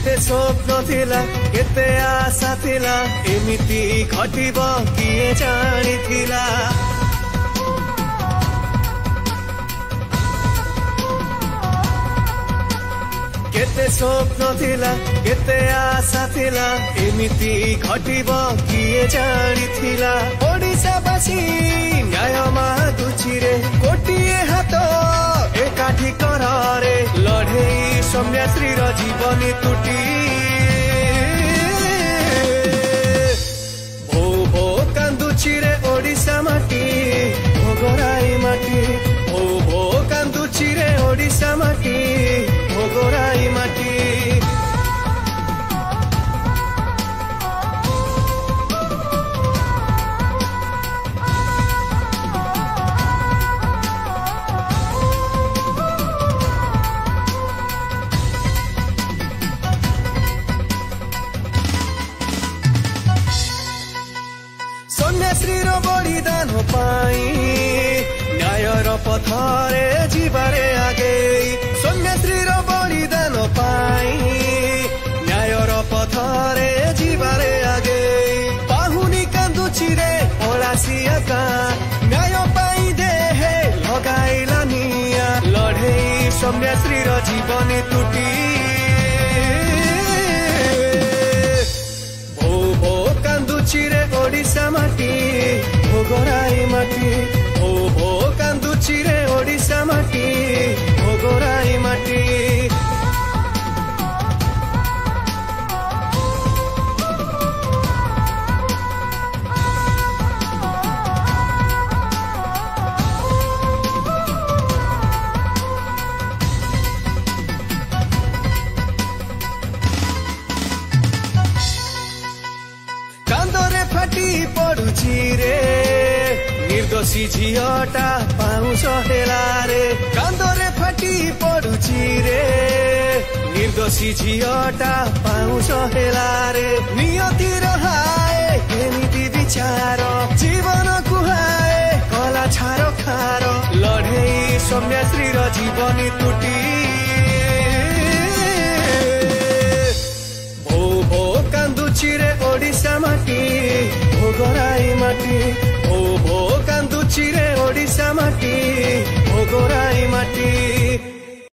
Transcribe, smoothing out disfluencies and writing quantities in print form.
केते स्वप्न थिला केते आशा थिला एमिति घटिबो किए जानिथिला केते स्वप्न थिला केते आशा थिला एमिति घटिबो किए जानिथिला ओडिसाबासी न्याय मागुछि रे कोटिए हात एकाठी करारे लढेई सौम्याश्री र जीवनी तुटी भो भो कान्दुछि रे ओडिसा माटी भोगराई माटी भो भो कान्दुछि रे ओडिसा माटी भोगराई माटी सौम्याश्री रो बलिदान पाई न्याय रो पथरे जीवारे आगे सौम्याश्री रो बलिदान पाई न्याय रो पथरे जीवारे आगे पाहुनी कान्दुछि रे ओलासिया का न्याय पाई देहे लगाइला निया लढेई सौम्याश्री रो जीवनी तुटी भो भो कान्दुछि रे ओडिसा माटी भोगराई माटी भो भो कान्दुछि रे ओडिसा माटी भोगराई माटी कांदरे फाटी पड़ुछि रे निर्दोषी झियटा पाउछ हेला रे कांदरे फाटी पड़ुछि रे निर्दोषी झियटा पाउछ हेला रे नियति रहाए एमिति विचार जीवन कुहाए कला छारो खारो लढेई सौम्याश्री र जीवनी तुटी